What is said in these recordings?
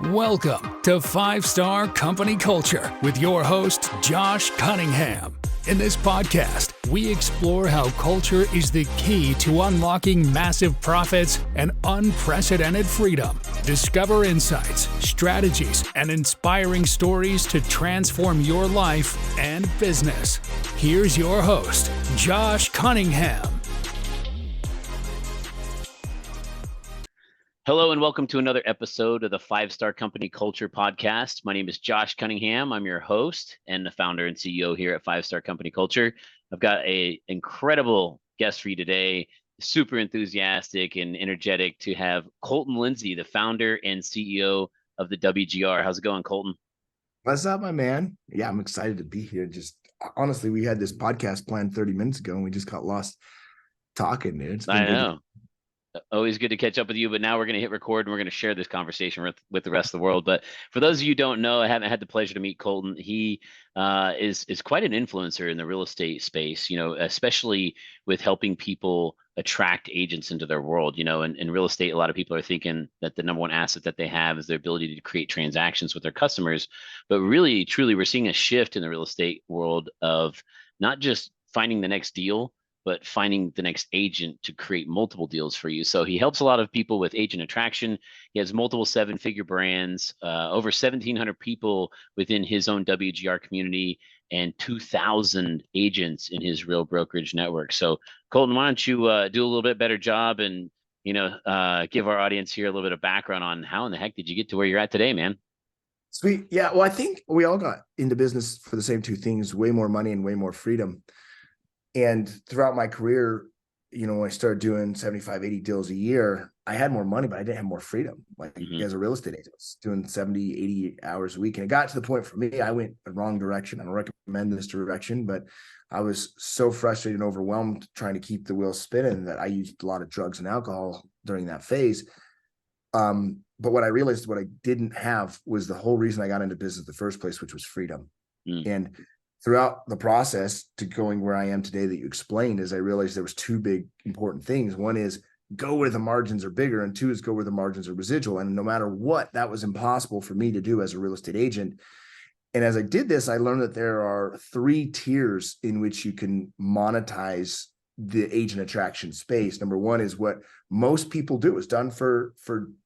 Welcome to 5-Star Company Culture with your host, Josh Cunningham. In this podcast, we explore how culture is the key to unlocking massive profits and unprecedented freedom. Discover insights, strategies, and inspiring stories to transform your life and business. Here's your host, Josh Cunningham. Hello and welcome to another episode of the 5-Star Company Culture Podcast. My name is Josh Cunningham. I'm your host and the founder and CEO here at 5-Star Company Culture. I've got an incredible guest for you today, super enthusiastic and energetic to have Colton Lindsay, the founder and CEO of the WGR. How's it going, Colton? What's up, my man? Yeah, I'm excited to be here. Just honestly, we had this podcast planned 30 minutes ago and we just got lost talking, dude. I know. Always good to catch up with you, but now we're going to hit record and we're going to share this conversation with the rest of the world. But for those of you who don't know, I haven't had the pleasure to meet Colton. He is quite an influencer in the real estate space, especially with helping people attract agents into their world. In real estate, a lot of people are thinking that the number one asset that they have is their ability to create transactions with their customers. But really, truly, we're seeing a shift in the real estate world of not just finding the next deal, but finding the next agent to create multiple deals for you. So he helps a lot of people with agent attraction. He has multiple 7-figure brands, over 1,700 people within his own WGR community, and 2,000 agents in his real brokerage network. So Colton, why don't you do a little bit better job and give our audience here a little bit of background on how in the heck did you get to where you're at today, man? Sweet. Yeah. Well, I think we all got into business for the same two things: way more money and way more freedom. And throughout my career, when I started doing 75, 80 deals a year, I had more money, but I didn't have more freedom. Like as a real estate agent, I was doing 70, 80 hours a week. And it got to the point for me, I went the wrong direction. I don't recommend this direction, but I was so frustrated and overwhelmed trying to keep the wheel spinning that I used a lot of drugs and alcohol during that phase. But what I realized, what I didn't have was the whole reason I got into business in the first place, which was freedom. And throughout the process to going where I am today that you explained, is I realized there was two big important things. One is go where the margins are bigger, and two is go where the margins are residual. And no matter what, that was impossible for me to do as a real estate agent. And as I did this, I learned that there are 3 tiers in which you can monetize the agent attraction space. Number one is what most people do. It's done for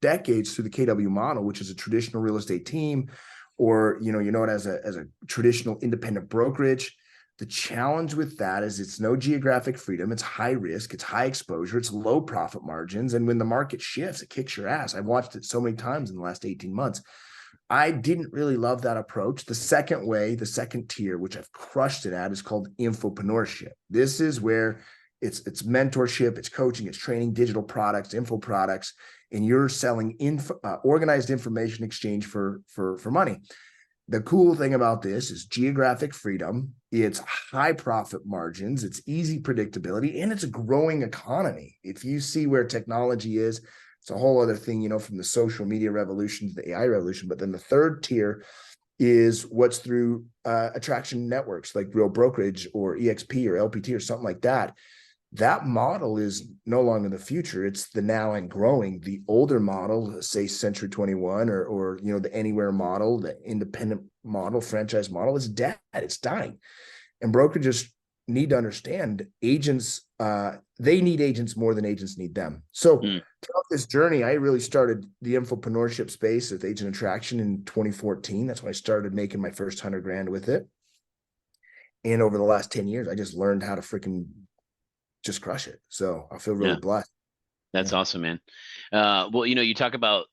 decades through the KW model, which is a traditional real estate team, or you know it as a traditional independent brokerage. The challenge with that is it's no geographic freedom, it's high risk, it's high exposure, it's low profit margins, and when the market shifts, it kicks your ass. I've watched it so many times in the last 18 months. I didn't really love that approach. The second tier, which I've crushed it at, is called infopreneurship. This is where it's mentorship, it's coaching, it's training, digital products, info products, and you're selling organized information exchange for money. The cool thing about this is geographic freedom. It's high profit margins. It's easy predictability, and it's a growing economy. If you see where technology is, it's a whole other thing, from the social media revolution to the AI revolution. But then the third tier is what's through attraction networks like Real Brokerage or EXP or LPT or something like that. That model is no longer the future. It's the now and growing. The older model, say Century 21 or the Anywhere model, the independent model, franchise model, is dead. It's dying. And brokerages need to understand agents, they need agents more than agents need them. So throughout this journey, I really started the infopreneurship space with agent attraction in 2014. That's when I started making my first $100,000 with it. And over the last 10 years, I just learned how to freaking just crush it. So I feel really blessed. That's awesome, man. Well, you talk about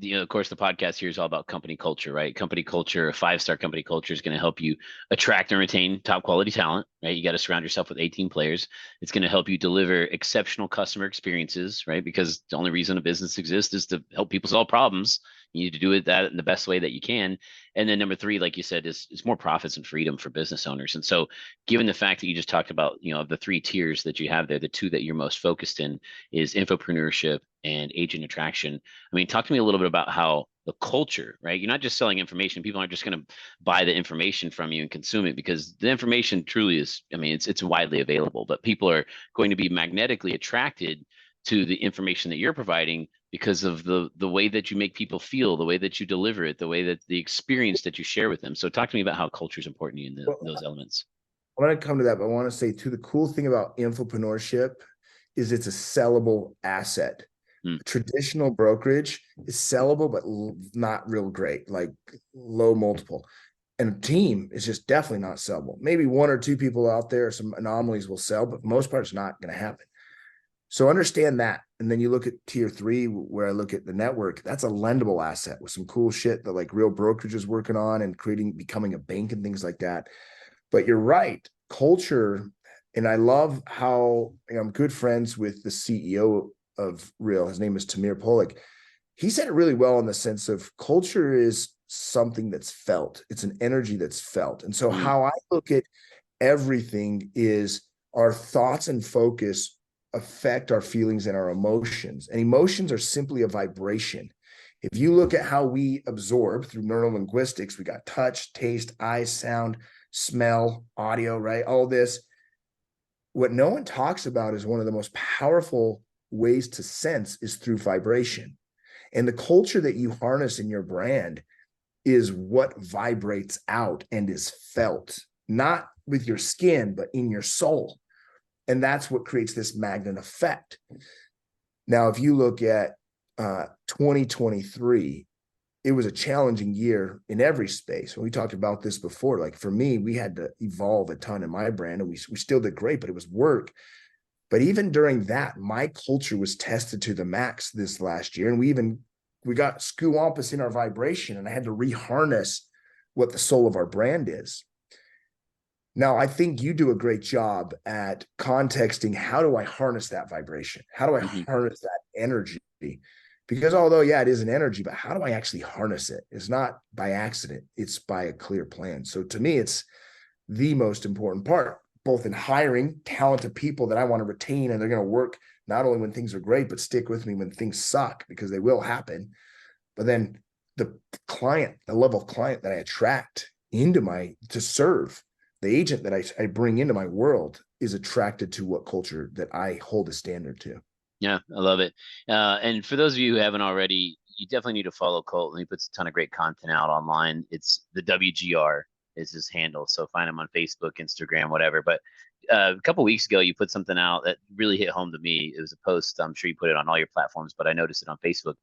of course, the podcast here is all about company culture, right? Company culture, a 5-star company culture is going to help you attract and retain top quality talent, right? You got to surround yourself with 18 players. It's going to help you deliver exceptional customer experiences, right? Because the only reason a business exists is to help people solve problems. You need to do it that in the best way that you can. And then number 3, like you said, is more profits and freedom for business owners. And so given the fact that you just talked about, of the 3 tiers that you have there, the 2 that you're most focused in is infopreneurship and agent attraction. I mean, talk to me a little bit about how the culture, right? You're not just selling information. People aren't just going to buy the information from you and consume it, because the information truly is, it's widely available, but people are going to be magnetically attracted to the information that you're providing because of the way that you make people feel, the way that you deliver it, the way that the experience that you share with them. So talk to me about how culture is important to you in Well, those elements. I want to come to that, but I want to say too, the cool thing about infopreneurship is it's a sellable asset. Hmm. Traditional brokerage is sellable, but not real great, like low multiple. And a team is just definitely not sellable. Maybe one or two people out there, some anomalies will sell, but for the most part, it's not going to happen. So understand that. And then you look at tier 3, where I look at the network, that's a lendable asset with some cool shit that like real brokerage is working on and becoming a bank and things like that. But you're right, culture. And I love how, I'm good friends with the CEO of Real. His name is Tamir Polik. He said it really well in the sense of culture is something that's felt. It's an energy that's felt. And so how I look at everything is our thoughts and focus affect our feelings and our emotions. And emotions are simply a vibration. If you look at how we absorb through neurolinguistics, we got touch, taste, eyes, sound, smell, audio, right? All this. What no one talks about is one of the most powerful ways to sense is through vibration. And the culture that you harness in your brand is what vibrates out and is felt, not with your skin, but in your soul. And that's what creates this magnet effect. Now, if you look at 2023, it was a challenging year in every space. We talked about this before. Like for me, we had to evolve a ton in my brand, and we still did great, but it was work. But even during that, my culture was tested to the max this last year. And we got skewampus in our vibration, and I had to reharness what the soul of our brand is. Now, I think you do a great job at contexting, how do I harness that vibration? How do I harness that energy? Because although, yeah, it is an energy, but how do I actually harness it? It's not by accident. It's by a clear plan. So to me, it's the most important part, both in hiring talented people that I want to retain, and they're going to work not only when things are great, but stick with me when things suck, because they will happen. But then the client, the level of client that I attract to serve, the agent that I bring into my world is attracted to what culture that I hold a standard to. Yeah, I love it. And for those of you who haven't already, you definitely need to follow Colton. He puts a ton of great content out online. It's the WGR is his handle. So find him on Facebook, Instagram, whatever. But a couple weeks ago, you put something out that really hit home to me. It was a post. I'm sure you put it on all your platforms, but I noticed it on Facebook.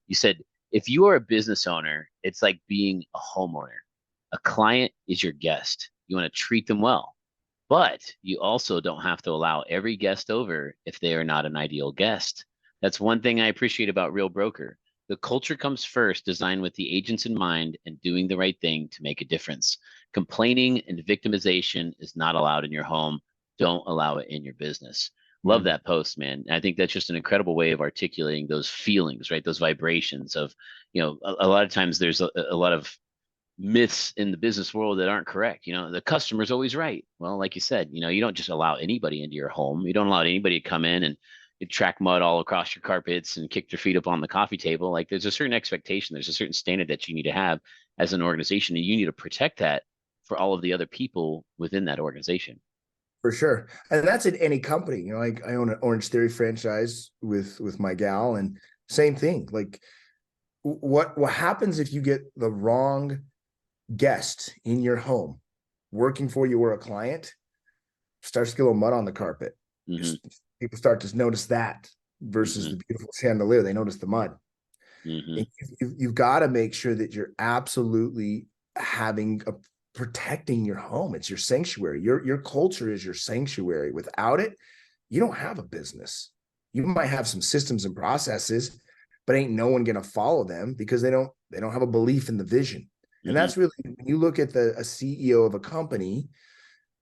You said, if you are a business owner, it's like being a homeowner. A client is your guest. You want to treat them well. But you also don't have to allow every guest over if they are not an ideal guest. That's one thing I appreciate about Real Broker. The culture comes first, designed with the agents in mind and doing the right thing to make a difference. Complaining and victimization is not allowed in your home. Don't allow it in your business. Love that post, man. And I think that's just an incredible way of articulating those feelings, right? Those vibrations of, a lot of times there's a lot of myths in the business world that aren't correct. The customer's always right. Well, like you said, you don't just allow anybody into your home. You don't allow anybody to come in and track mud all across your carpets and kick their feet up on the coffee table. Like there's a certain expectation, there's a certain standard that you need to have as an organization, and you need to protect that for all of the other people within that organization. For sure. And that's in any company. Like I own an Orange Theory franchise with my gal, and same thing. Like what happens if you get the wrong guest in your home working for you or a client? Starts to get a little mud on the carpet. People start to notice that versus the beautiful chandelier. They notice the mud. You've got to make sure that you're absolutely protecting your home. It's your sanctuary. Your culture is your sanctuary. Without it, you don't have a business. You might have some systems and processes, but ain't no one going to follow them because they don't have a belief in the vision. And that's really, when you look at a CEO of a company,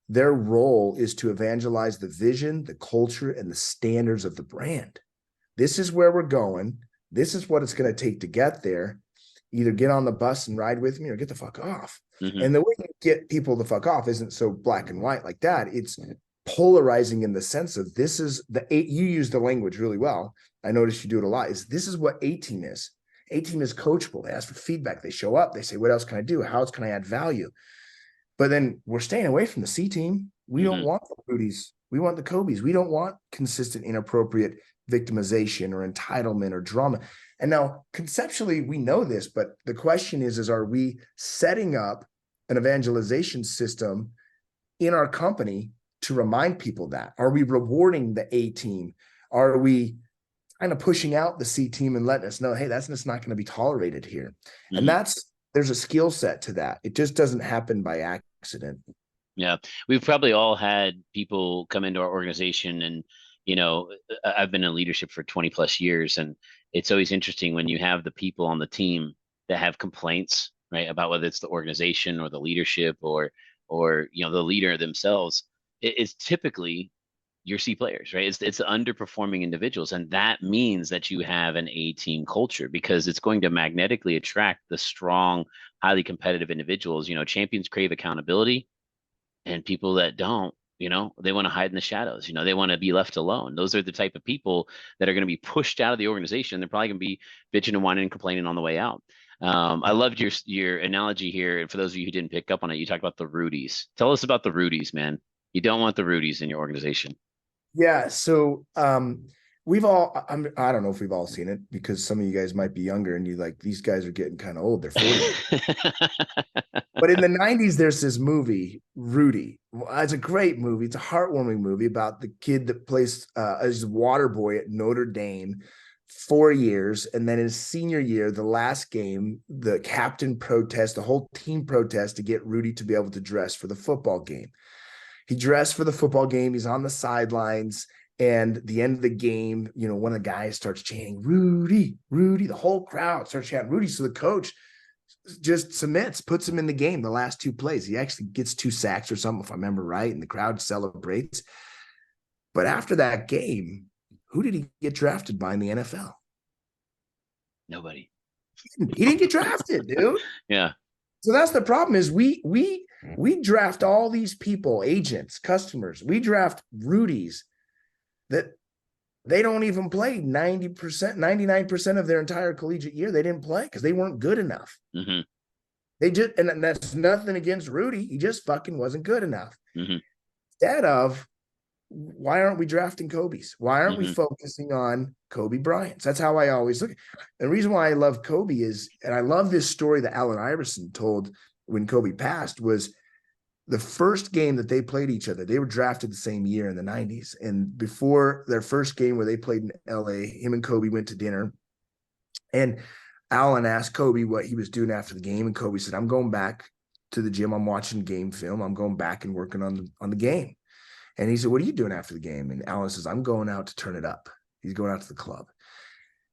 their role is to evangelize the vision, the culture, and the standards of the brand. This is where we're going. This is what it's going to take to get there. Either get on the bus and ride with me or get the fuck off. And the way you get people the fuck off isn't so black and white like that. It's polarizing in the sense of you use the language really well. I noticed you do it a lot. This is what A-team is. A-team is coachable. They ask for feedback. They show up. They say, what else can I do? How else can I add value? But then we're staying away from the C-team. We don't want the Rudies. We want the Kobe's. We don't want consistent, inappropriate victimization or entitlement or drama. And now conceptually, we know this, but the question is are we setting up an evangelization system in our company to remind people that? Are we rewarding the A team? Are we kind of pushing out the C team and letting us know, hey, that's just not going to be tolerated here? And there's a skill set to that. It just doesn't happen by accident. Yeah, we've probably all had people come into our organization, and I've been in leadership for 20 plus years, and it's always interesting when you have the people on the team that have complaints, right, about whether it's the organization or the leadership or the leader themselves. It's typically your C players, right? It's the underperforming individuals, and that means that you have an A team culture, because it's going to magnetically attract the strong, highly competitive individuals. Champions crave accountability. And people that don't, they want to hide in the shadows. They want to be left alone. Those are the type of people that are going to be pushed out of the organization. They're probably going to be bitching and whining and complaining on the way out. I loved your analogy here. And for those of you who didn't pick up on it, you talked about the Rudies. Tell us about the Rudies, man. You don't want the Rudies in your organization. Yeah. So we've all, I don't know if we've all seen it, because some of you guys might be younger and you like, these guys are getting kind of old. They're 40. But in the 90s, there's this movie, Rudy. It's a great movie. It's a heartwarming movie about the kid that plays as a water boy at Notre Dame 4 years. And then his senior year, the last game, the captain protests, the whole team protests to get Rudy to be able to dress for the football game. He dressed for the football game. He's on the sidelines. And the end of the game, one of the guys starts chanting, Rudy, Rudy. The whole crowd starts chanting, Rudy. So the coach just submits, puts him in the game the last 2 plays. He actually gets 2 sacks or something, if I remember right, and the crowd celebrates. But after that game, who did he get drafted by in the NFL? Nobody. He didn't get drafted, dude. Yeah. So that's the problem is we draft all these people, agents, customers. We draft Rudies that they don't even play 90%, 99% of their entire collegiate year. They didn't play because they weren't good enough. They just, and that's nothing against Rudy. He just fucking wasn't good enough. Instead of, why aren't we drafting Kobe's? Why aren't we focusing on Kobe Bryant's? That's how I always look. And the reason why I love Kobe is, and I love this story that Allen Iverson told when Kobe passed, was the first game that they played each other. They were drafted the same year in the 90s. And before their first game where they played in LA, him and Kobe went to dinner. And Allen asked Kobe what he was doing after the game. And Kobe said, I'm going back to the gym. I'm watching game film. I'm going back and working on the game. And he said, what are you doing after the game? And Allen says, I'm going out to turn it up. He's going out to the club.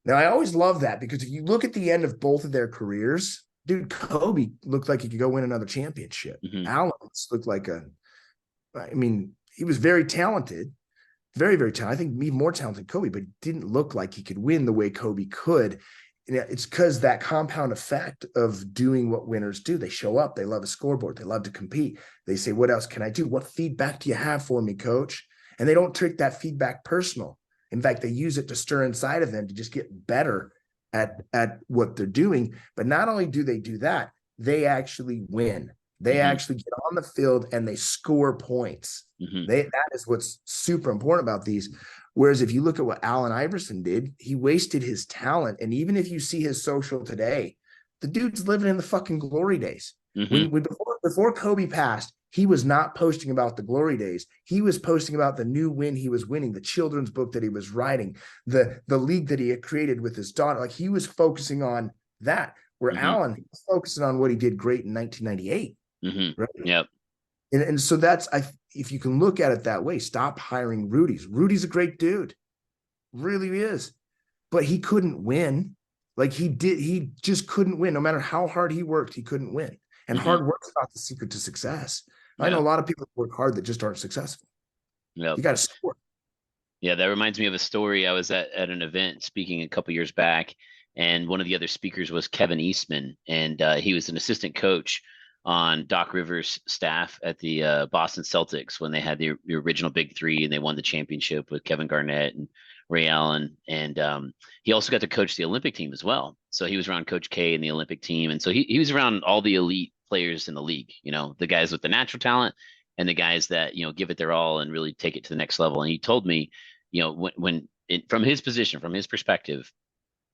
Now, I always love that, because if you look at the end of both of their careers, dude, Kobe looked like he could go win another championship. Allen looked like he was very talented, very, very talented. I think even more talented than Kobe, but didn't look like he could win the way Kobe could. And it's because that compound effect of doing what winners do. They show up, they love a scoreboard, they love to compete. They say, what else can I do? What feedback do you have for me, coach? And they don't take that feedback personal. In fact, they use it to stir inside of them to just get better at what they're doing. But not only do they do that, they actually win. They actually get on the field and they score points. That is what's super important about these. Whereas if you look at what Allen Iverson did, he wasted his talent. And even if you see his social today, the dude's living in the fucking glory days. Before Kobe passed, he was not posting about the glory days. He was posting about the new win he was winning, the children's book that he was writing, the league that he had created with his daughter. Like, he was focusing on that, where Allen was focusing on what he did great in 1998. Right? Yep. And so that's, if you can look at it that way, stop hiring Rudies. Rudy's a great dude. Really is. But he couldn't win. Like, he just couldn't win. No matter how hard he worked, he couldn't win. And hard work's not the secret to success. I know a lot of people who work hard that just aren't successful. You got to score. Yeah, that reminds me of a story. I was at an event speaking a couple years back, and one of the other speakers was Kevin Eastman, and he was an assistant coach on Doc Rivers' staff at the Boston Celtics when they had the original Big Three, and they won the championship with Kevin Garnett and Ray Allen. And he also got to coach the Olympic team as well. So he was around Coach K and the Olympic team. And so he was around all the elite players in the league, the guys with the natural talent and the guys that, give it their all and really take it to the next level. And he told me, from his position, from his perspective,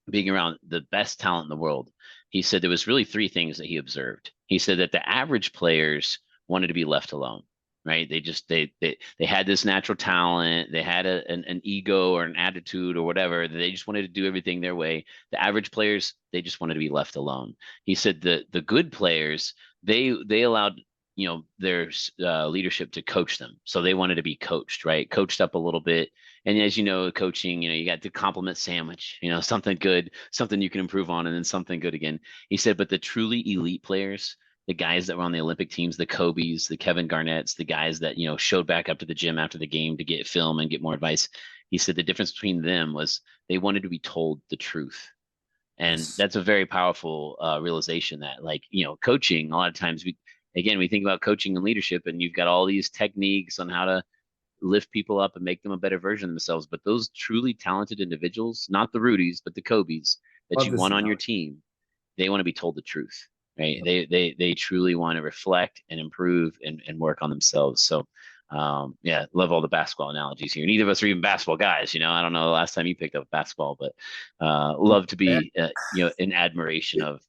being around the best talent in the world, he said there was really three things that he observed. He said that the average players wanted to be left alone, right? They had this natural talent, they had an ego or an attitude or whatever. They just wanted to do everything their way. The average players, they just wanted to be left alone. He said the good players, they allowed their leadership to coach them, so they wanted to be coached, right? Coached up a little bit. And as you know, coaching, you got the compliment sandwich, something good, something you can improve on, and then something good again. He said, but the truly elite players, the guys that were on the Olympic teams, the Kobe's, the Kevin Garnett's, the guys that, showed back up to the gym after the game to get film and get more advice. He said the difference between them was they wanted to be told the truth. And that's a very powerful realization that, coaching, a lot of times we think about coaching and leadership, and you've got all these techniques on how to lift people up and make them a better version of themselves. But those truly talented individuals, not the Rudies, but the Kobe's that you want on your team, they want to be told the truth, right? They truly want to reflect and improve and work on themselves. So, love all the basketball analogies here. Neither of us are even basketball guys. I don't know the last time you picked up basketball, but love to be, in admiration of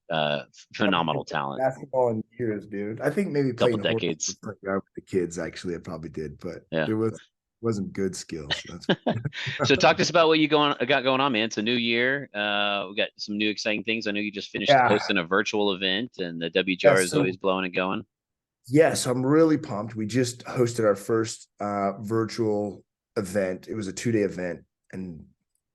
phenomenal talent. Basketball in years, dude. I think maybe Couple playing decades with the kids, actually, I probably did, but yeah. it wasn't good skills. So talk to us about what you got going on, man. It's a new year. We got some new exciting things. I know you just finished hosting a virtual event, and the WGR is always blowing and going. Yes, I'm really pumped. We just hosted our first virtual event. It was a 2-day event, and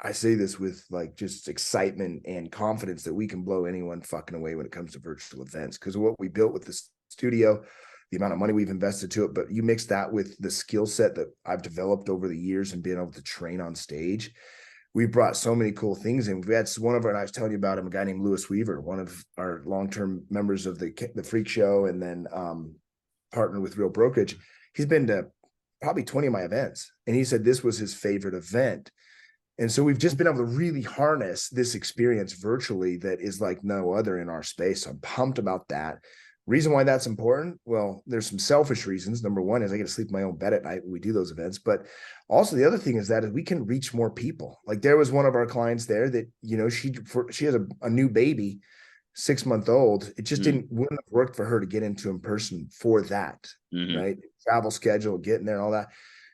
I say this with just excitement and confidence that we can blow anyone fucking away when it comes to virtual events, because of what we built with the studio, the amount of money we've invested to it. But you mix that with the skill set that I've developed over the years and being able to train on stage, we brought so many cool things in. We had one of our, and I was telling you about him, a guy named Lewis Weaver, one of our long-term members of the Freak Show, and then partnered with Real Brokerage. He's been to probably 20 of my events, and he said this was his favorite event. And so we've just been able to really harness this experience virtually that is like no other in our space. So I'm pumped about that. Reason why that's important? Well, there's some selfish reasons. Number one is I get to sleep in my own bed at night when we do those events. But also the other thing is that we can reach more people. Like there was one of our clients there that, she has a new baby, 6-month-old. It just wouldn't have worked for her to get into in person for that, right? Travel schedule, getting there and all that.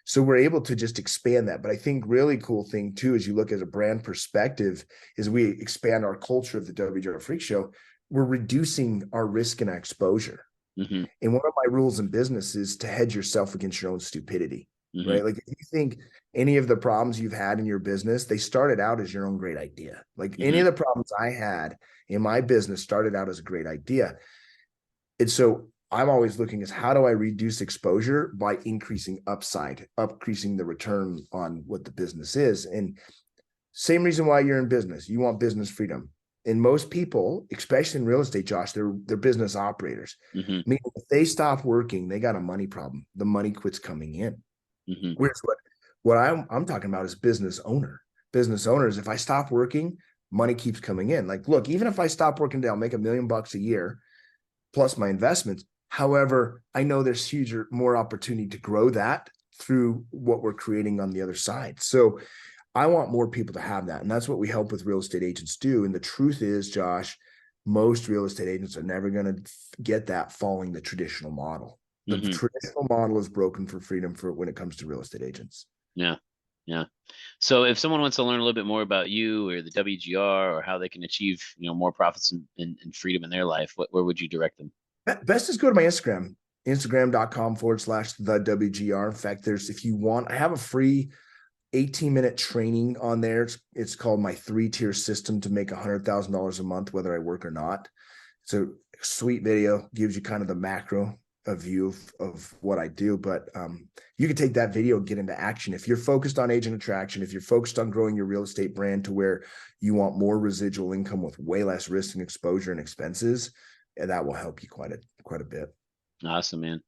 So we're able to just expand that. But I think really cool thing too, as you look at a brand perspective, is we expand our culture of the WGR Freak Show. We're reducing our risk and our exposure. And one of my rules in business is to hedge yourself against your own stupidity, right? Like if you think any of the problems you've had in your business, they started out as your own great idea. Like any of the problems I had in my business started out as a great idea. And so I'm always looking as how do I reduce exposure by increasing upside, increasing the return on what the business is. And same reason why you're in business. You want business freedom. And most people, especially in real estate, Josh, they're business operators. Meaning if they stop working, they got a money problem. The money quits coming in. Whereas what I'm talking about is business owner. Business owners, if I stop working, money keeps coming in. Like, look, even if I stop working today, I'll make $1 million a year plus my investments. However, I know there's more opportunity to grow that through what we're creating on the other side. So I want more people to have that. And that's what we help with real estate agents do. And the truth is, Josh, most real estate agents are never going to get that following the traditional model. The traditional model is broken for freedom when it comes to real estate agents. Yeah. So if someone wants to learn a little bit more about you or the WGR or how they can achieve, more profits and freedom in their life, where would you direct them? Best is go to my Instagram, instagram.com/the WGR. In fact, if you want, I have a free 18-minute training on there. It's called my 3-tier system to make $100,000 a month, whether I work or not. It's a sweet video, gives you kind of the macro view of what I do. But you can take that video and get into action. If you're focused on agent attraction, if you're focused on growing your real estate brand to where you want more residual income with way less risk and exposure and expenses, and that will help you quite a bit. Awesome, man.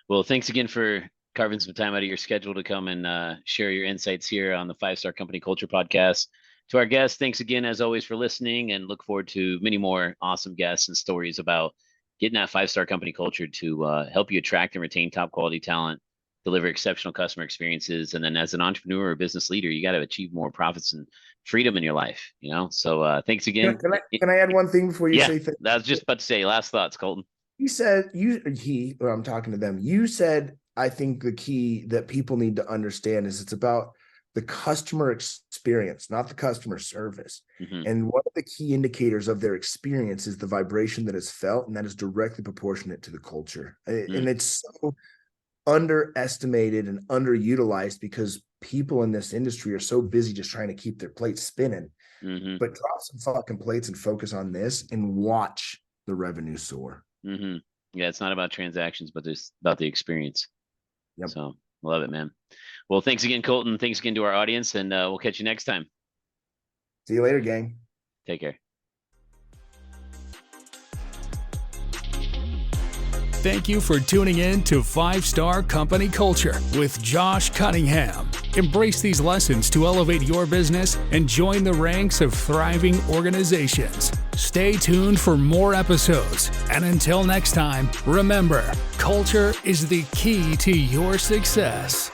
Well, thanks again for carving some time out of your schedule to come and share your insights here on the 5-Star Company Culture Podcast. To our guests, thanks again, as always, for listening, and look forward to many more awesome guests and stories about getting that 5-star company culture to help you attract and retain top quality talent, deliver exceptional customer experiences. And then as an entrepreneur or business leader, you got to achieve more profits and freedom in your life, So thanks again. Can I add one thing before you say things? I was just about to say, last thoughts, Colton. I'm talking to them. You said, I think the key that people need to understand is it's about the customer experience, not the customer service. Mm-hmm. And one of the key indicators of their experience is the vibration that is felt, and that is directly proportionate to the culture. Mm-hmm. And it's so underestimated and underutilized because people in this industry are so busy just trying to keep their plates spinning. Mm-hmm. But drop some fucking plates and focus on this and watch the revenue soar. Mm-hmm. Yeah, it's not about transactions, but it's about the experience. Yep. So love it, man. Well, thanks again, Colton. Thanks again to our audience, and we'll catch you next time. See you later, gang. Take care. Thank you for tuning in to 5-Star Company Culture with Josh Cunningham. Embrace these lessons to elevate your business and join the ranks of thriving organizations. Stay tuned for more episodes. And until next time, remember, culture is the key to your success.